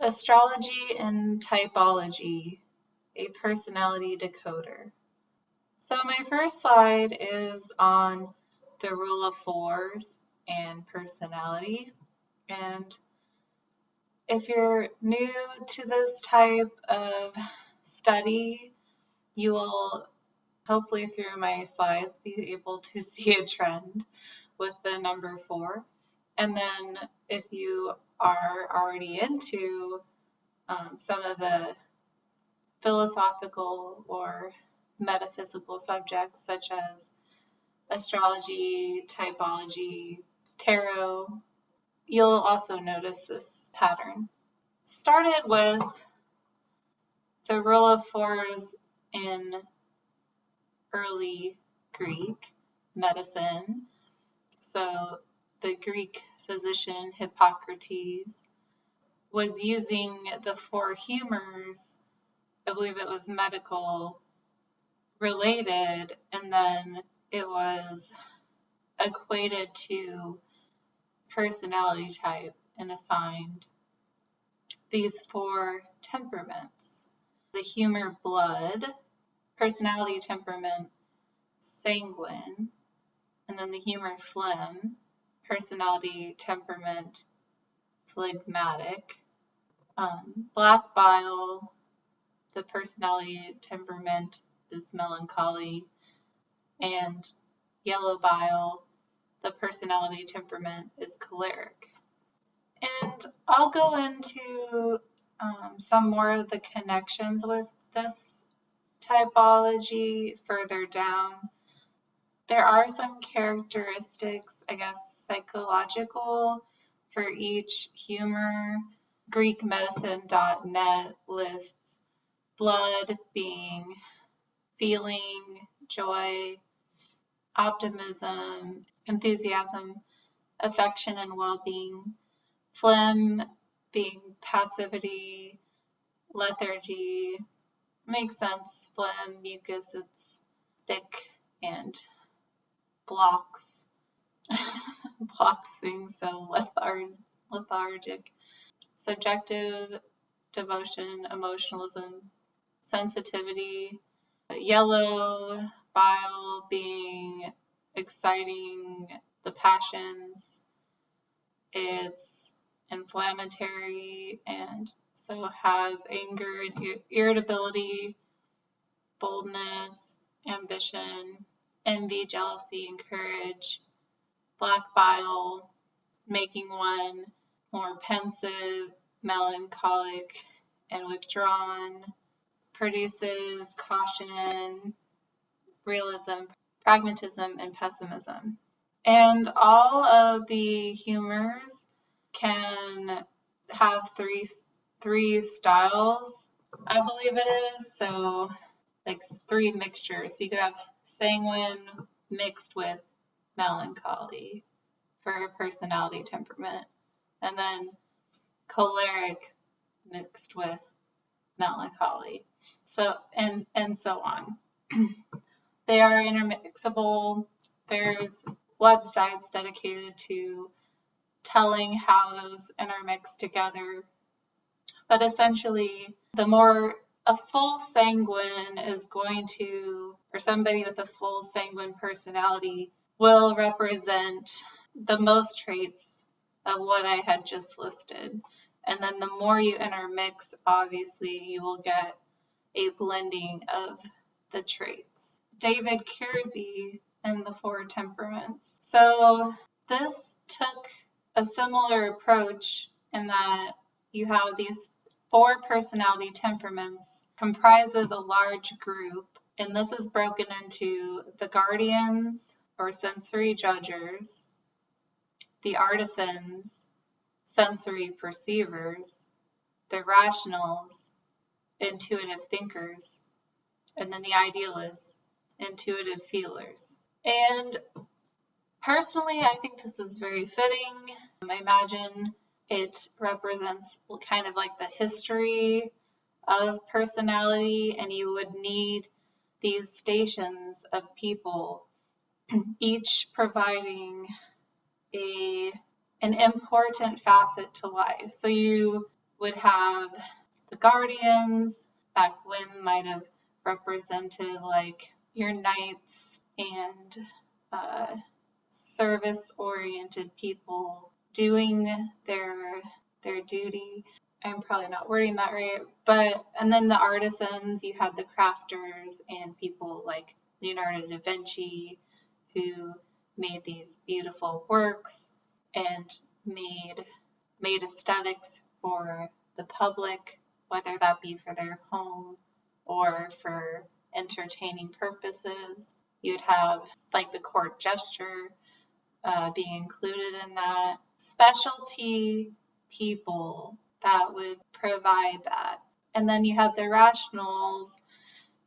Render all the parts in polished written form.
Astrology and Typology, a personality decoder. So my first slide is on the rule of fours and personality. And if you're new to this type of study, you will hopefully through my slides be able to see a trend with the number 4. And then if you are already into some of the philosophical or metaphysical subjects such as astrology, typology, tarot, you'll also notice this pattern. Started with the rule of fours in early Greek medicine. So the Greek physician Hippocrates was using the 4 humors, I believe it was medical related, and then it was equated to personality type and assigned these 4 temperaments. The humor blood, personality temperament sanguine, and then the humor phlegm, personality temperament phlegmatic, black bile, the personality temperament is melancholy, and yellow bile, the personality temperament is choleric. And I'll go into some more of the connections with this typology further down. There are some characteristics, I guess, psychological for each humor. GreekMedicine.net lists blood being feeling, joy, optimism, enthusiasm, affection, and well-being. Phlegm being passivity, lethargy. Makes sense. Phlegm, mucus, it's thick and blocks things, so lethargic. Subjective, devotion, emotionalism, sensitivity. Yellow bile being exciting, the passions. It's inflammatory and so has anger and irritability, boldness, ambition, envy, jealousy, and courage. Black bile making one more pensive, melancholic, and withdrawn. Produces caution, realism, pragmatism, and pessimism. And all of the humors can have three styles, I believe it is. So like 3 mixtures. So you could have sanguine mixed with melancholy for a personality temperament, and then choleric mixed with melancholy. So and so on. They are intermixable. There's websites dedicated to telling how those intermix together. But essentially, the more a full sanguine is going to, or somebody with a full sanguine personality will represent the most traits of what I had just listed. And then the more you intermix, obviously, you will get a blending of the traits. David Kiersey and the 4 temperaments. So this took a similar approach in that you have these 4 personality temperaments comprises a large group, and this is broken into the guardians or sensory judgers, the artisans, sensory perceivers, the rationals, intuitive thinkers, and then the idealists, intuitive feelers. And personally, I think this is very fitting. I imagine it represents kind of like the history of personality, and you would need these stations of people, each providing an important facet to life. So you would have the guardians, back when might have represented like your knights and service-oriented people doing their duty. I'm probably not wording that right, and then the artisans, you had the crafters and people like Leonardo da Vinci, who made these beautiful works and made aesthetics for the public, whether that be for their home or for entertaining purposes. You'd have like the court gesture being included in that. Specialty people that would provide that. And then you had the rationals,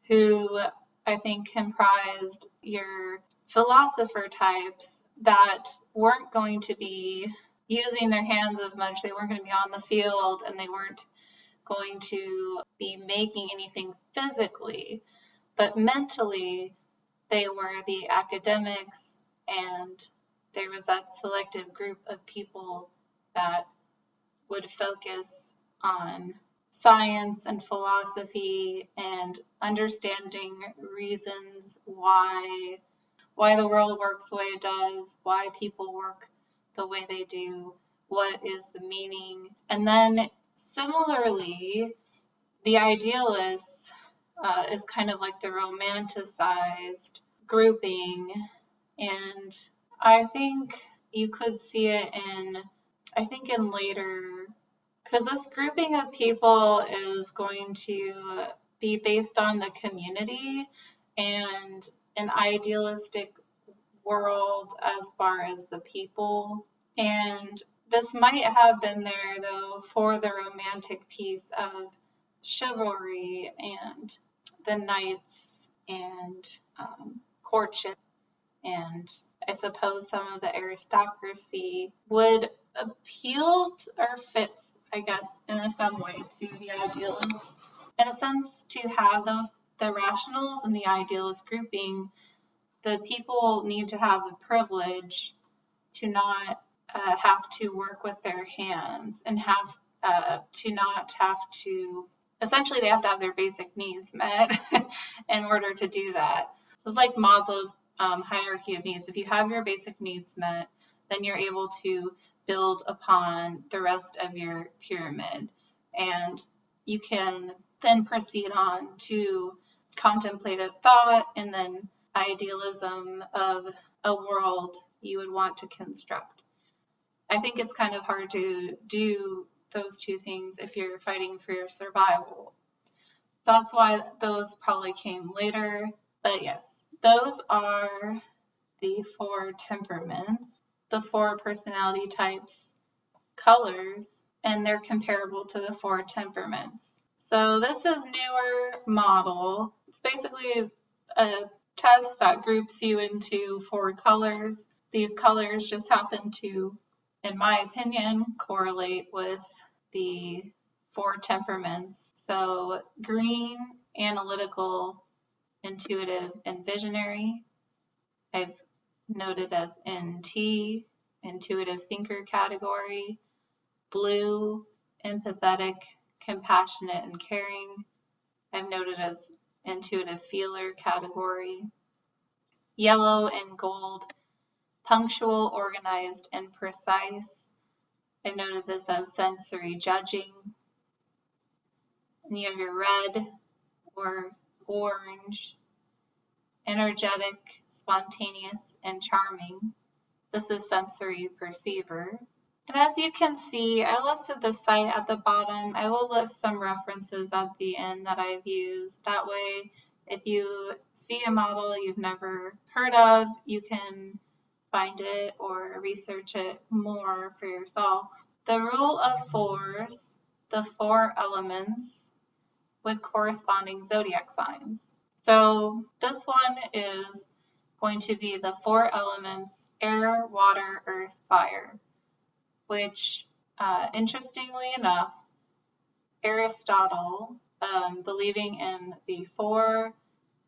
who I think comprised your philosopher types that weren't going to be using their hands as much. They weren't going to be on the field, and they weren't going to be making anything physically, but mentally they were the academics, and there was that selective group of people that would focus on science and philosophy and understanding reasons why the world works the way it does, why people work the way they do, what is the meaning. And then similarly, the idealists is kind of like the romanticized grouping, and I think you could see it in later, because this grouping of people is going to be based on the community and an idealistic world as far as the people. And this might have been there, though, for the romantic piece of chivalry and the knights and courtship, and I suppose some of the aristocracy would appeal to, or fits, I guess, in some way to the idealists. In a sense, to have the rationals and the idealist grouping, the people need to have the privilege to not have to work with their hands, and have to not have to, essentially they have to have their basic needs met in order to do that. It's like Maslow's hierarchy of needs. If you have your basic needs met, then you're able to build upon the rest of your pyramid, and you can then proceed on to contemplative thought and then idealism of a world you would want to construct. I think it's kind of hard to do those two things if you're fighting for your survival. That's why those probably came later. But yes, those are the 4 temperaments, the 4 personality types, colors, and they're comparable to the 4 temperaments. So this is newer model. It's basically a test that groups you into 4 colors. These colors just happen to, in my opinion, correlate with the 4 temperaments. So green, analytical, intuitive, and visionary. I've noted as NT, intuitive thinker category. Blue, empathetic, compassionate, and caring. I've noted as intuitive feeler category. Yellow and gold, punctual, organized, and precise. I've noted this as sensory judging. And you have your red or orange, energetic, spontaneous, and charming. This is sensory perceiver. And as you can see, I listed the site at the bottom. I will list some references at the end that I've used. That way, if you see a model you've never heard of, you can find it or research it more for yourself. The rule of 4s, the 4 elements with corresponding zodiac signs. So this one is going to be the 4 elements: air, water, earth, fire, which, interestingly enough, Aristotle, believing in the 4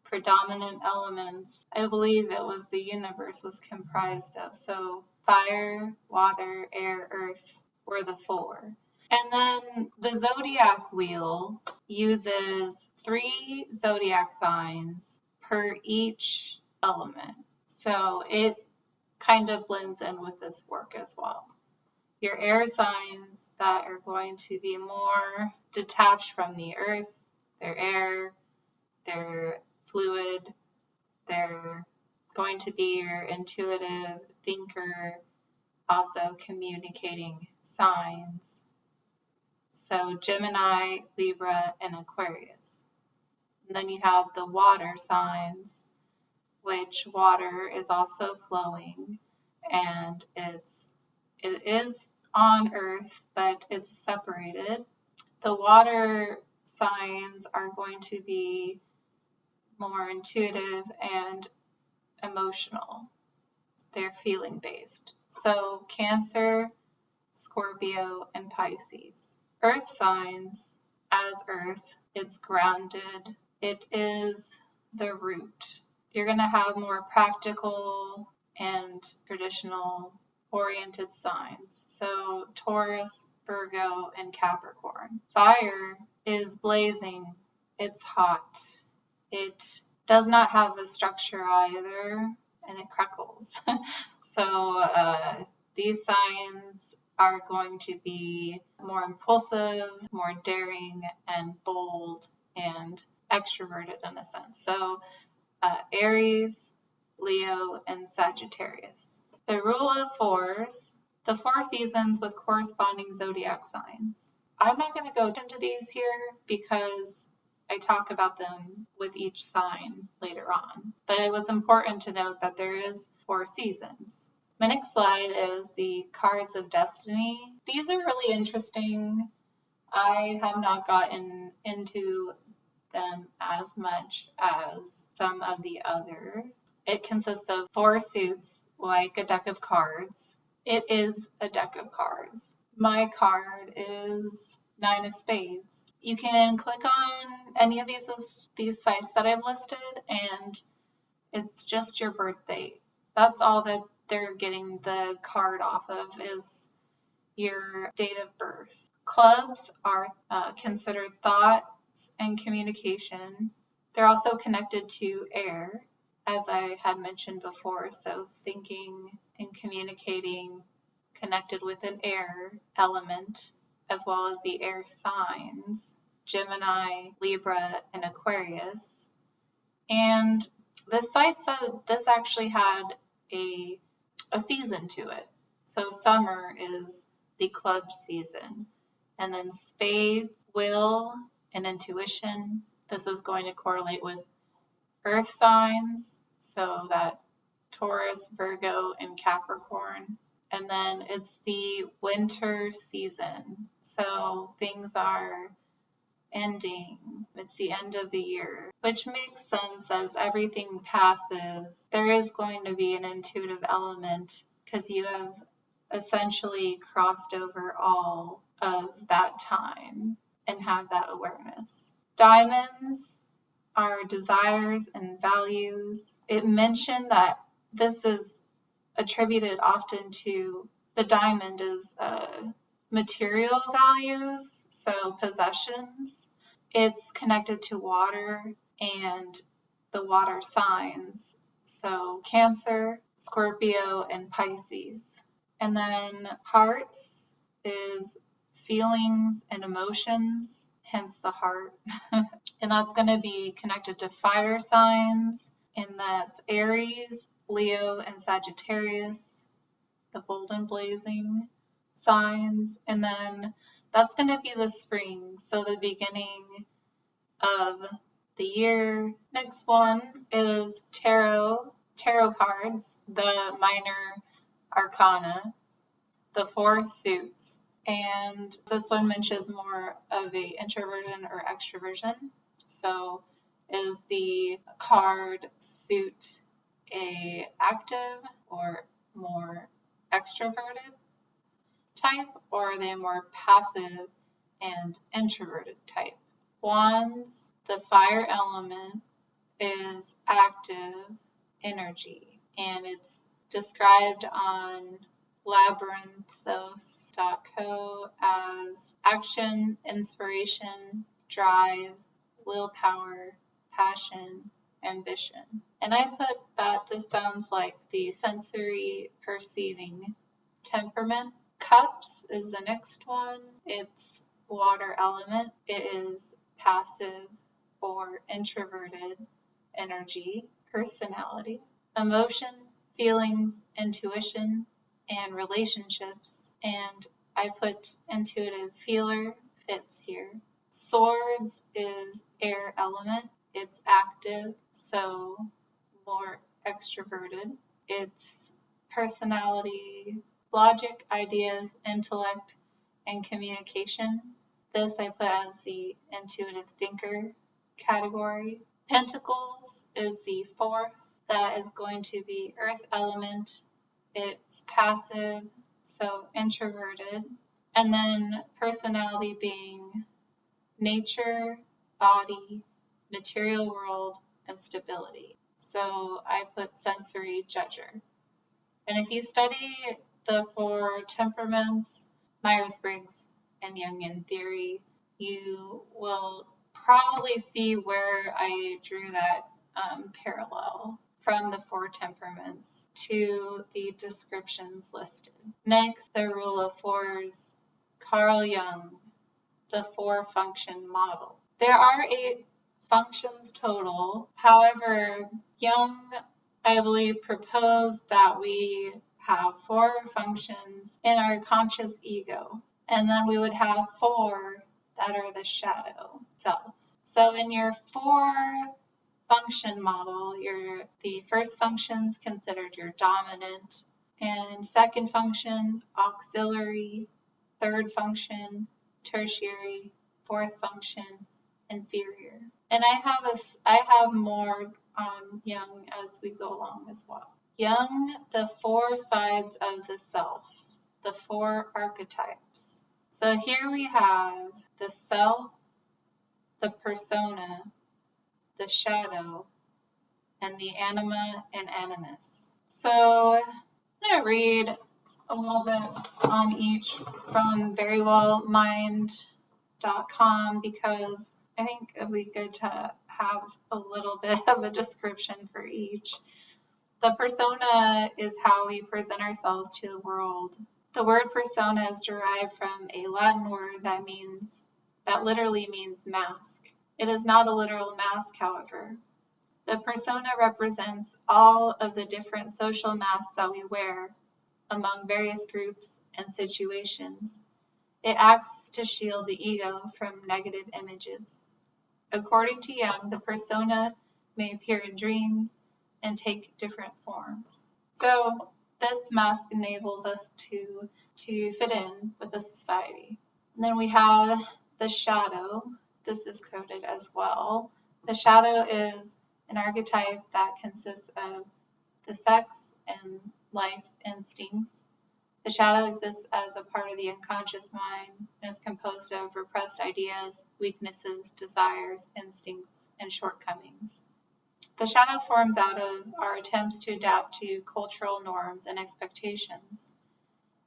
predominant elements, I believe it was the universe was comprised of. So fire, water, air, earth were the 4. And then the zodiac wheel uses 3 zodiac signs per each element. So it kind of blends in with this work as well. Your air signs that are going to be more detached from the earth, they're air, they're fluid, they're going to be your intuitive thinker, also communicating signs. So Gemini, Libra, and Aquarius. And then you have the water signs, which water is also flowing, and it is on earth, but it's separated. The water signs are going to be more intuitive and emotional. They're feeling based. So Cancer, Scorpio, and Pisces. Earth signs, as Earth, it's grounded. It is the root. You're going to have more practical and traditional oriented signs. So Taurus, Virgo, and Capricorn. Fire is blazing. It's hot. It does not have a structure either, and it crackles. So these signs are going to be more impulsive, more daring, and bold, and extroverted in a sense. So Aries, Leo, and Sagittarius. The rule of fours, the 4 seasons with corresponding zodiac signs. I'm not going to go into these here because I talk about them with each sign later on. But it was important to note that there is 4 seasons. My next slide is the cards of destiny. These are really interesting. I have not gotten into them as much as some of the other. It consists of 4 suits, like a deck of cards. It is a deck of cards. My card is 9 of Spades. You can click on any of these sites that I've listed, and it's just your birth date. That's all that they're getting the card off of is your date of birth. Clubs are considered thoughts and communication. They're also connected to air, as I had mentioned before. So thinking and communicating connected with an air element, as well as the air signs, Gemini, Libra, and Aquarius. And the site said this actually had a season to it. So summer is the club season. And then spades, will, and intuition. This is going to correlate with earth signs. So that Taurus, Virgo, and Capricorn. And then it's the winter season. So things are ending. It's the end of the year, which makes sense as everything passes. There is going to be an intuitive element because you have essentially crossed over all of that time and have that awareness. Diamonds are desires and values. It mentioned that this is attributed often to the diamond is material values, so possessions. It's connected to water and the water signs, so Cancer, Scorpio, and Pisces. And then hearts is feelings and emotions, hence the heart. And that's going to be connected to fire signs, and that's Aries, Leo, and Sagittarius, the bold and blazing signs. And then that's going to be the spring, so the beginning of the year. Next one is tarot cards, the minor arcana, the 4 suits. And this one mentions more of a introversion or extroversion. So is the card suit a active or more extroverted type, or are they more passive and introverted type? Wands, the fire element, is active energy, and it's described on Labyrinthos Typology.co as action, inspiration, drive, willpower, passion, ambition. And I put that this sounds like the sensory perceiving temperament. Cups is the next one. It's water element. It is passive or introverted energy, personality, emotion, feelings, intuition, and relationships. And I put intuitive feeler fits here. Swords is air element. It's active, so more extroverted. It's personality, logic, ideas, intellect, and communication. This I put as the intuitive thinker category. Pentacles is the fourth. That is going to be earth element. It's passive, so introverted. And then personality being nature, body, material world, and stability. So I put sensory judger. And if you study the four temperaments, Myers-Briggs and Jungian theory, you will probably see where I drew that parallel from the four temperaments to the descriptions listed. Next, the rule of fours, Carl Jung, the four function model. There are 8 functions total. However, Jung, I believe, proposed that we have 4 functions in our conscious ego, and then we would have 4 that are the shadow self. So in your 4 function model, the first function is considered your dominant, and second function, auxiliary, third function, tertiary, fourth function, inferior. And I have more on Jung as we go along as well. Jung, the 4 sides of the self, the 4 archetypes. So here we have the self, the persona, the shadow, and the anima and animus. So I'm going to read a little bit on each from verywellmind.com because I think it would be good to have a little bit of a description for each. The persona is how we present ourselves to the world. The word persona is derived from a Latin word that literally means mask. It is not a literal mask, however. The persona represents all of the different social masks that we wear among various groups and situations. It acts to shield the ego from negative images. According to Jung, the persona may appear in dreams and take different forms. So this mask enables us to fit in with the society. And then we have the shadow. This is coded as well. The shadow is an archetype that consists of the sex and life instincts. The shadow exists as a part of the unconscious mind and is composed of repressed ideas, weaknesses, desires, instincts, and shortcomings. The shadow forms out of our attempts to adapt to cultural norms and expectations.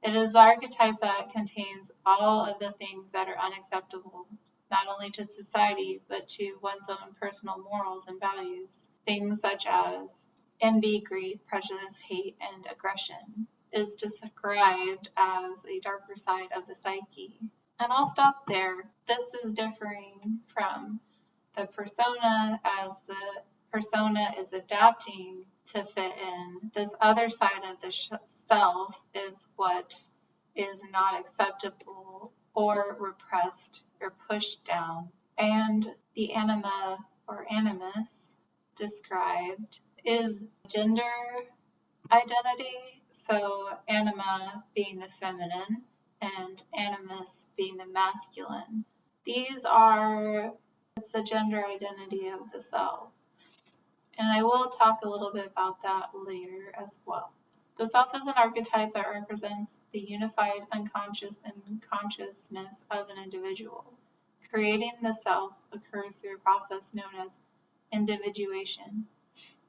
It is the archetype that contains all of the things that are unacceptable, not only to society, but to one's own personal morals and values. Things such as envy, greed, prejudice, hate, and aggression is described as a darker side of the psyche. And I'll stop there. This is differing from the persona, as the persona is adapting to fit in. This other side of the self is what is not acceptable or repressed or pushed down. And the anima or animus described is gender identity. So anima being the feminine and animus being the masculine. It's the gender identity of the self. And I will talk a little bit about that later as well. The self is an archetype that represents the unified unconscious and consciousness of an individual. Creating the self occurs through a process known as individuation,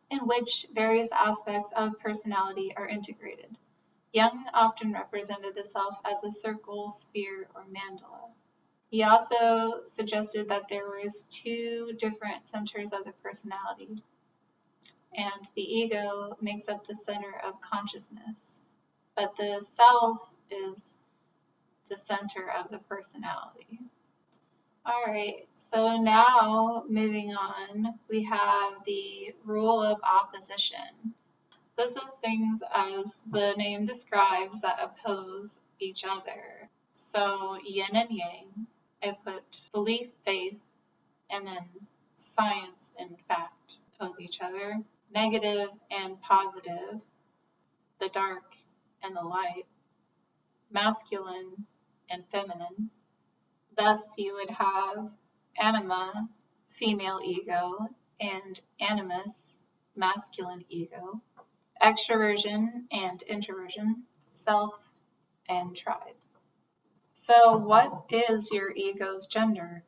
in which various aspects of personality are integrated. Jung often represented the self as a circle, sphere, or mandala. He also suggested that there was two different centers of the personality, and the ego makes up the center of consciousness, but the self is the center of the personality. All right, so now moving on, we have the rule of opposition. This is things, as the name describes, that oppose each other. So yin and yang, I put belief, faith, and then science and fact oppose each other. Negative and positive, the dark and the light, masculine and feminine. Thus you would have anima, female ego, and animus, masculine ego. Extroversion and introversion, self and tribe. So what is your ego's gender?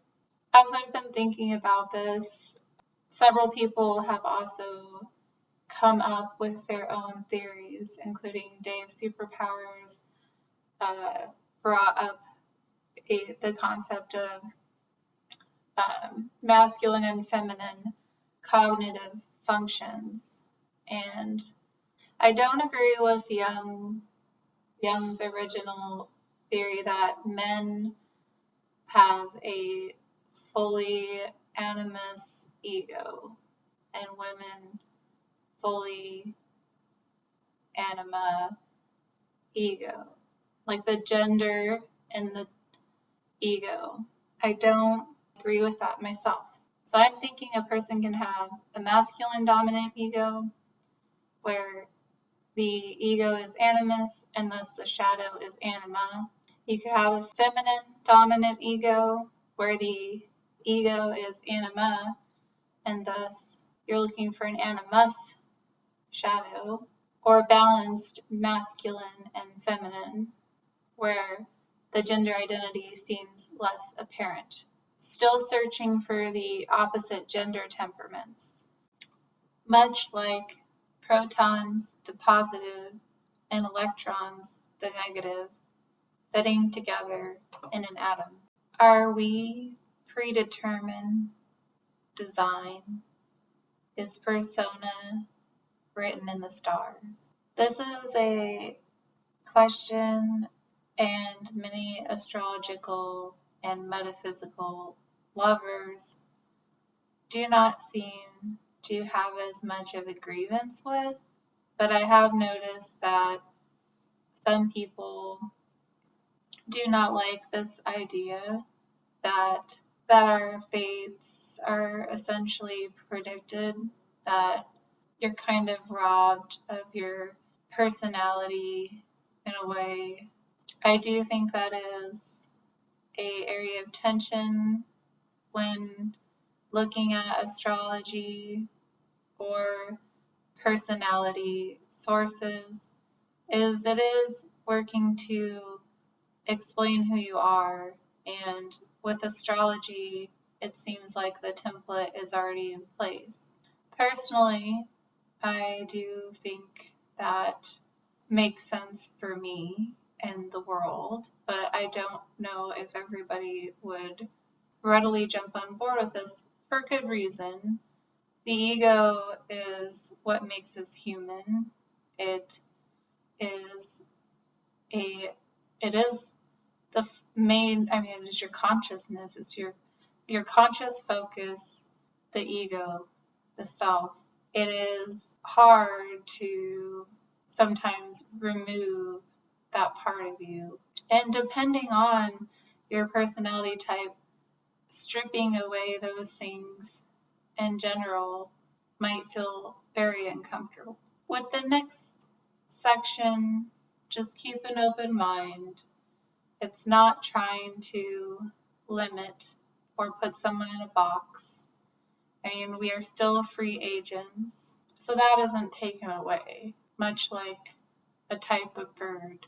As I've been thinking about this, several people have also come up with their own theories, including Dave Superpowers brought up the concept of masculine and feminine cognitive functions. And I don't agree with Jung's original theory that men have a fully animus ego and women fully anima ego, like the gender and the ego. I don't agree with that myself. So I'm thinking a person can have a masculine dominant ego where the ego is animus and thus the shadow is anima. You could have a feminine dominant ego where the ego is anima and thus you're looking for an animus shadow, or balanced masculine and feminine where the gender identity seems less apparent. Still searching for the opposite gender temperaments. Much like protons, the positive, and electrons, the negative, fitting together in an atom. Are we predetermined design? Is persona written in the stars? This is a question, and many astrological and metaphysical lovers do not seem to have as much of a grievance with, but I have noticed that some people do not like this idea that our fates are essentially predicted, that you're kind of robbed of your personality in a way. I do think that is an area of tension when looking at astrology or personality sources, is it is working to explain who you are, and with astrology it seems like the template is already in place. Personally, I do think that makes sense for me and the world, but I don't know if everybody would readily jump on board with this for good reason. The ego is what makes us human. It is the main, it is your consciousness, it's your conscious focus, the ego, the self. It is hard to sometimes remove that part of you. And depending on your personality type, stripping away those things in general might feel very uncomfortable. With the next section, just keep an open mind. It's not trying to limit or put someone in a box. And we are still free agents, so that isn't taken away, much like a type of bird.